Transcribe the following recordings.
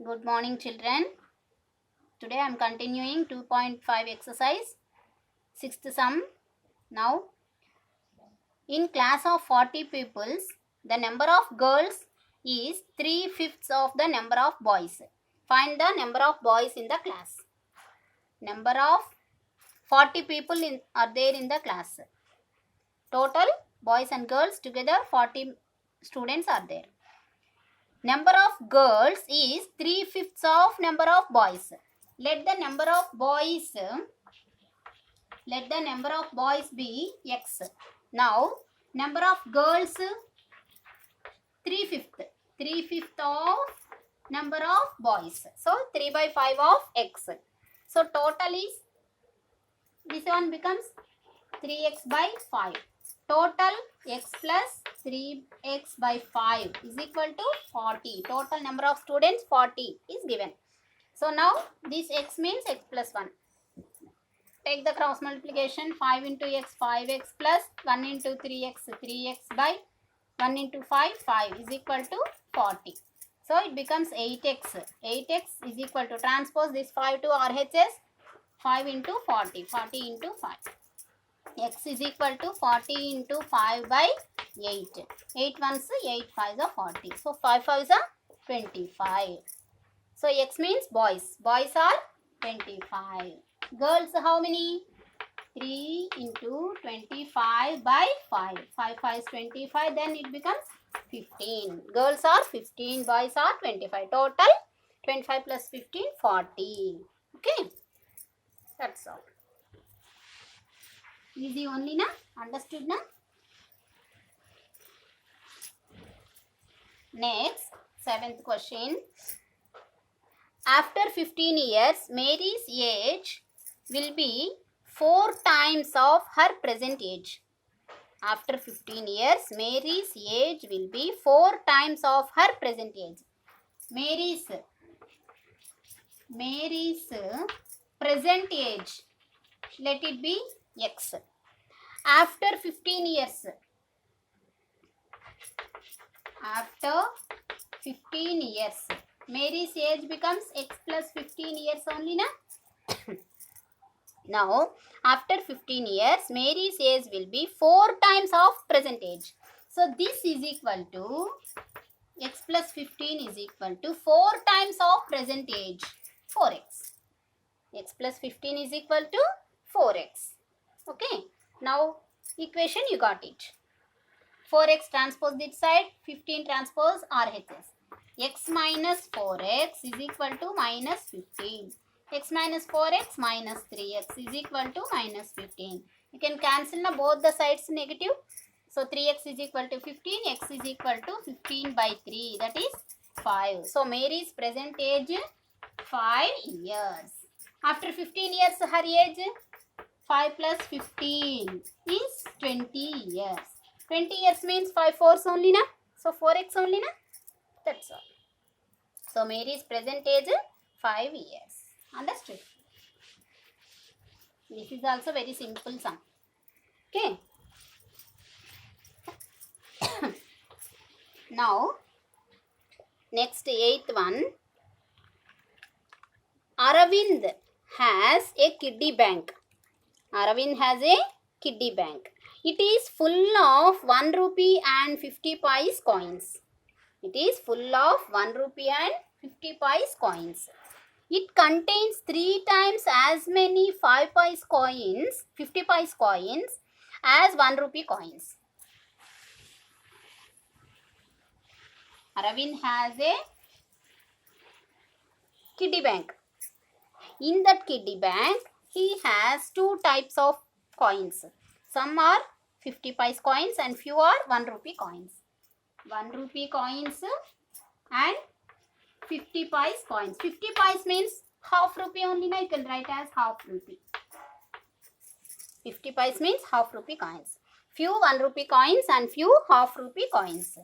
Good morning, children. Today I am continuing 2.5 exercise, 6th sum. Now, in class of 40 pupils, the number of girls is 3/5 of the number of boys. Find the number of boys in the class. Number of 40 people are there in the class. Total boys and girls together 40 students are there. Number of girls is 3/5 of number of boys. Let the number of boys be x. Now number of girls 3/5. 3/5 of number of boys. So 3/5 of x. So total is, this one becomes 3x by 5. Total x plus 3x by 5 is equal to 40. Total number of students 40 is given. So now this x means x plus 1. Take the cross multiplication. 5 into x, 5x plus 1 into 3x, 3x by 1 into 5, 5 is equal to 40. So it becomes 8x. 8x is equal to, transpose this 5 to RHS, 5 into 40, 40 into 5. X is equal to 40 into 5 by 8. 8 ones, 8 5s are 40. So 5 5s are 25. So x means boys. Boys are 25. Girls how many? 3 into 25 by 5. 5 5 is 25. Then it becomes 15. Girls are 15. Boys are 25. Total 25 plus 15, 40. Okay. That's all. Easy only na? Understood na? Next, 7th question. After 15 years, Mary's age will be 4 times of her present age. After 15 years, Mary's age will be 4 times of her present age. Mary's present age, let it be x. After 15 years, Mary's age becomes x plus 15 years only na? Now, after 15 years, Mary's age will be 4 times of present age. So, this is equal to, x plus 15 is equal to 4 times of present age, 4x. X plus 15 is equal to 4x. Okay. Now, equation you got it. 4x transpose this side, 15 transpose RHS. X minus 4x is equal to minus 15. X minus 4x minus 3x is equal to minus 15. You can cancel na both the sides negative. So 3x is equal to 15. X is equal to 15 by 3. That is 5. So Mary's present age 5 years. After 15 years her age 5 plus 15 is 20 years. 20 years means 5 4s only na. So 4x only na. That's all. So Mary's present age 5 years. Understood? This is also very simple sum. Okay. Now, next 8th one. Aravind has a kiddie bank. Aravind has a kiddie bank. It is full of 1 rupee and 50 paise coins. It is full of 1 rupee and 50 paise coins. It contains 3 times as many 5 paise coins, 50 paise coins as 1 rupee coins. Aravind has a kiddie bank. In that kiddie bank, he has 2 types of coins. Some are 50 paise coins and few are 1 rupee coins. 1 rupee coins and 50 paise coins. 50 paise means half rupee only na, you can write as half rupee. 50 paise means half rupee coins. Few 1 rupee coins and few half rupee coins.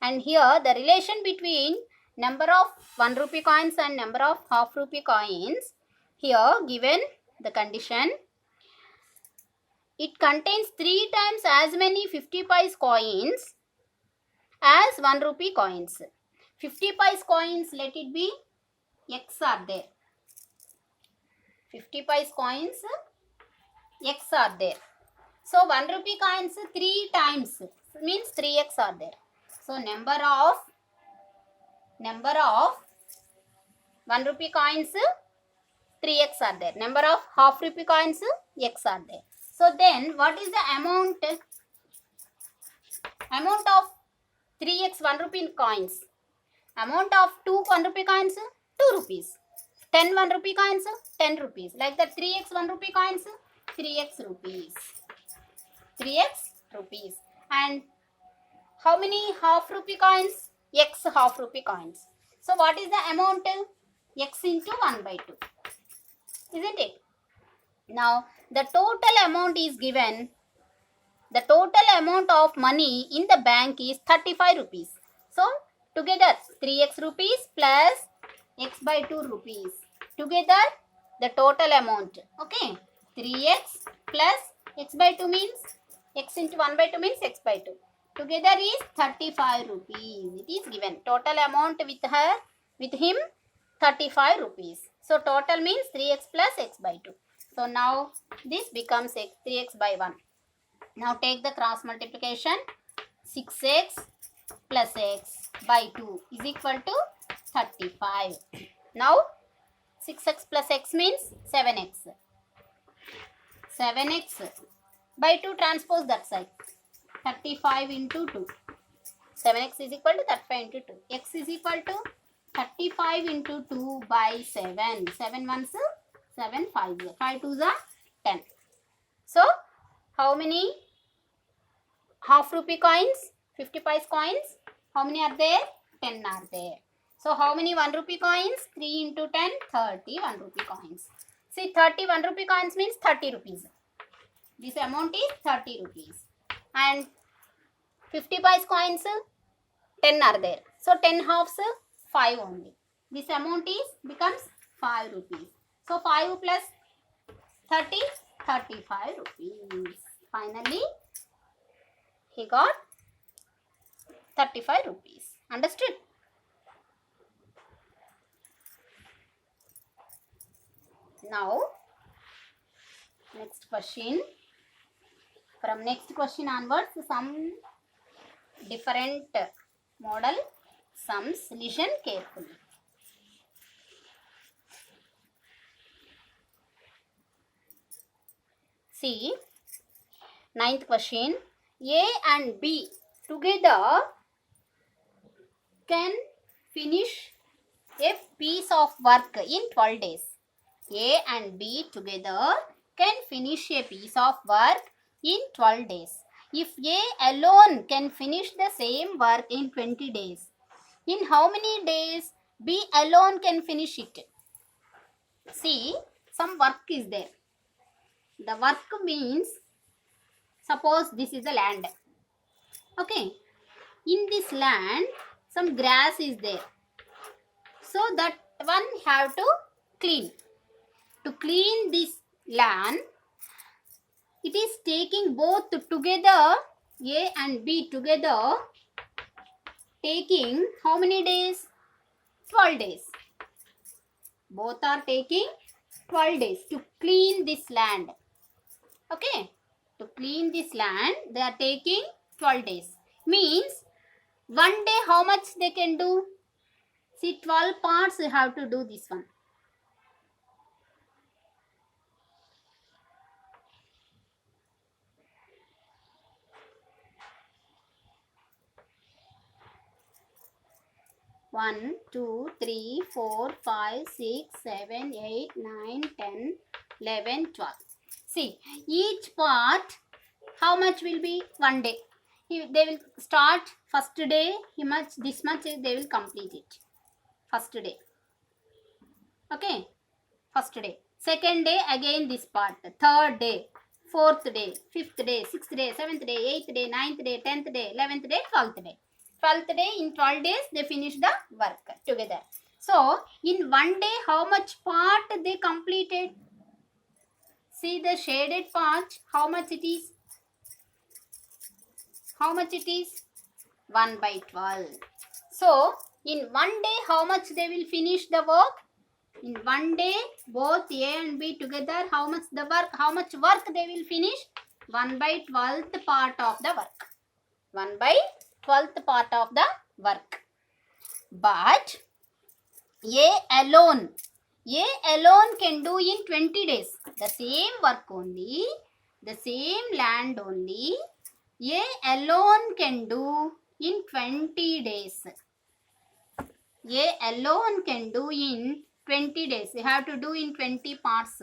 And here the relation between number of 1 rupee coins and number of half rupee coins, here given the condition, it contains 3 times as many 50 paise coins as 1 rupee coins. 50 paise coins, let it be X are there. 50 paise coins, X are there. So 1 rupee coins 3 times means 3x are there. So number of 1 rupee coins 3x are there. Number of half rupee coins x are there. So then what is the amount of 3x 1 rupee coins? Amount of 2 1 rupee coins 2 rupees. 10 1 rupee coins 10 rupees. Like the 3x 1 rupee coins 3x rupees. 3x rupees. And how many half rupee coins? X half rupee coins. So what is the amount? X into 1 by 2. Isn't it? Now the total amount is given. The total amount of money in the bank is 35 rupees. So together 3x rupees plus x by 2 rupees. Together the total amount. Okay. 3x plus x by 2 means x into 1 by 2 means x by 2. Together is 35 rupees. It is given. Total amount with him 35 rupees. So total means 3x plus x by 2. So now this becomes 3x by 1. Now take the cross multiplication. 6x plus x by 2 is equal to 35. Now 6x plus x means 7x. 7x by 2 transpose that side. 35 into 2. 7x is equal to 35 into 2. X is equal to 35 into 2 by 7. 7 ones 7 5. 5 twos are 10. So how many half rupee coins? 50 paise coins. How many are there? 10 are there. So how many 1 rupee coins? 3 into 10, 30 1 rupee coins. See, 30 1 rupee coins means 30 rupees. This amount is 30 rupees. And 50 paise coins, 10 are there. So 10 halves, 5 only. This amount is becomes 5 rupees. So 5 plus 30, 35 rupees. Finally, he got 35 rupees. Understood? Now, next question. From next question onwards, some different model sums. Listen carefully. See, ninth question. A and B together can finish a piece of work in 12 days. A and B together can finish a piece of work in 12 days. If A alone can finish the same work in 20 days, in how many days B alone can finish it? See, some work is there. The work means, suppose this is the land. Okay. In this land, some grass is there. So that one have to clean. To clean this land, it is taking both together, A and B together, taking how many days? 12 days. Both are taking 12 days to clean this land. Okay. To clean this land, they are taking 12 days. Means, one day how much they can do? See, 12 parts you have to do this one. One, 2, 3, 4, 5, 6, 7, 8, 9, 10, 11, 12. See, each part, how much will be? 1 day. They will start first day, this much they will complete it. First day. Okay. First day. Second day, again this part. Third day. Fourth day. Fifth day. Sixth day. Seventh day. Eighth day. Ninth day. 10th day. 11th day. 12th day. 12th day, in 12 days, they finish the work together. So, in 1 day, how much part they completed? See the shaded part, how much it is? How much it is? 1 by 12. So, in 1 day, how much they will finish the work? In one day, both A and B together, how much work they will finish? 1 by 12th part of the work. 1 by 12th part of the work. But A alone can do in 20 days. The same work only, the same land only, A alone can do in 20 days. A alone can do in 20 days. You have to do in 20 parts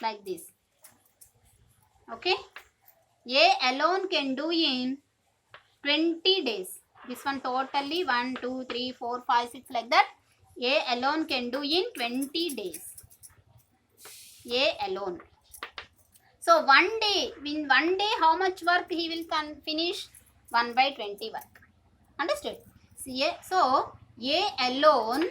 like this. Okay. A alone can do in 20 days. This one totally 1, 2, 3, 4, 5, 6 like that. A alone can do in 20 days. A alone. So in one day how much work he will finish? 1 by 20 work. Understood? So A alone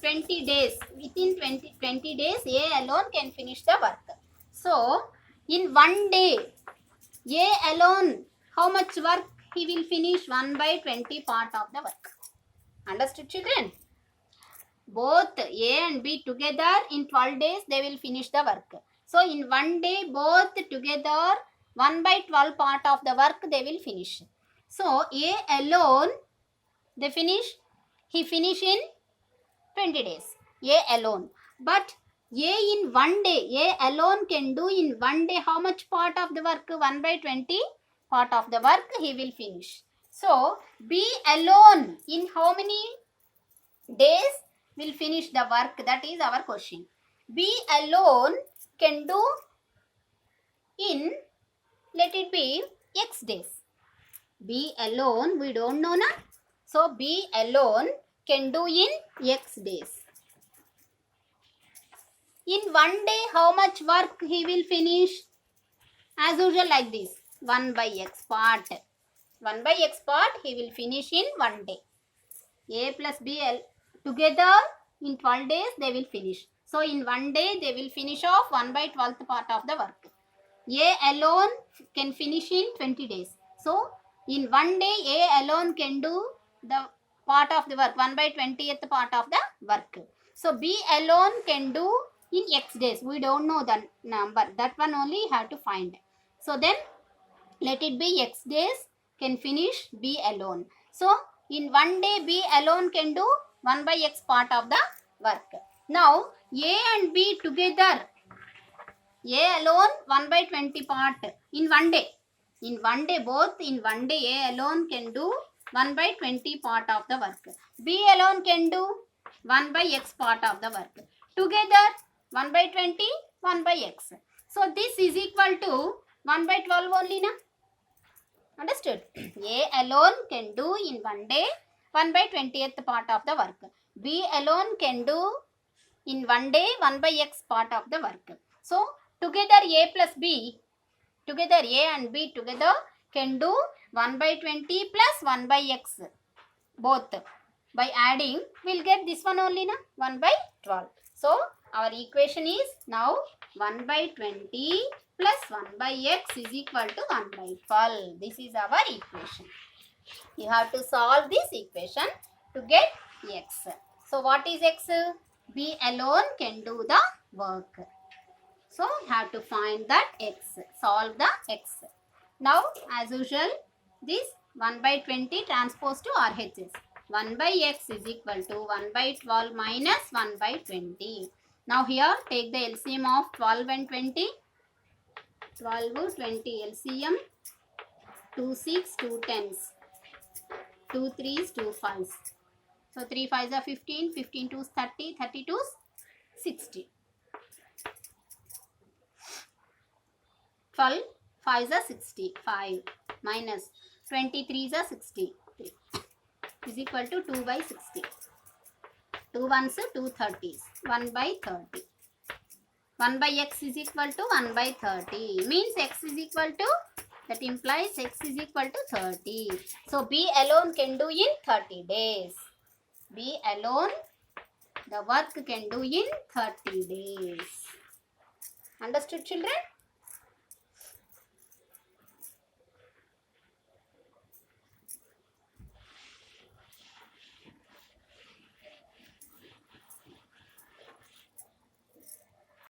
20 days. Within 20 days A alone can finish the work. So in one day A alone how much work he will finish? 1 by 20 part of the work. Understood, children? Both A and B together in 12 days they will finish the work. So in one day both together 1 by 12 part of the work they will finish. So A alone he finish in 20 days. A alone. But A in one day, A alone can do in one day how much part of the work? 1 by 20 part of the work he will finish. So B alone in how many days will finish the work? That is our question. B alone can do in, let it be, X days. B alone we don't know na. So B alone can do in X days. In one day how much work he will finish? As usual like this. 1 by X part. 1 by X part he will finish in one day. A plus B together in 12 days they will finish. So in one day they will finish off 1 by 12th part of the work. A alone can finish in 20 days. So in one day A alone can do the part of the work, 1 by 20th part of the work. So B alone can do in X days. We don't know the number. That one only have to find. So then let it be X days can finish B alone. So in one day B alone can do 1 by X part of the work. Now A and B together, A alone 1 by 20 part in one day. In one day, both in one day A alone can do 1 by 20 part of the work. B alone can do 1 by X part of the work. Together 1 by 20, 1 by X. So this is equal to 1 by 12 only na. Understood? A alone can do in one day 1 by 20th part of the work. B alone can do in one day 1 by X part of the work. So together A plus B, together A and B together can do 1 by 20 plus 1 by X. Both. By adding, we'll get this one only na, 1 by 12. So our equation is now 1 by 20 plus 1 by X is equal to 1 by 12. This is our equation. You have to solve this equation to get X. So what is X? B alone can do the work. So you have to find that X. Solve the X. Now as usual, this 1 by 20 transpose to RHS. 1 by X is equal to 1 by 12 minus 1 by 20. Now here take the LCM of 12 and 20. 12, 20 LCM. 2 6, 2 10s. 2 3s, 2 5s. So 3 5s are 15, 15 2s 30, 30 2s 60. 12 5s are 65 minus 23s are 63 is equal to 2 by 60. 2 1s 2 30s, 1 by 30. 1 by X is equal to 1 by 30. Means X is equal to, that implies X is equal to 30. So B alone can do in 30 days. B alone, the work can do in 30 days. Understood, children?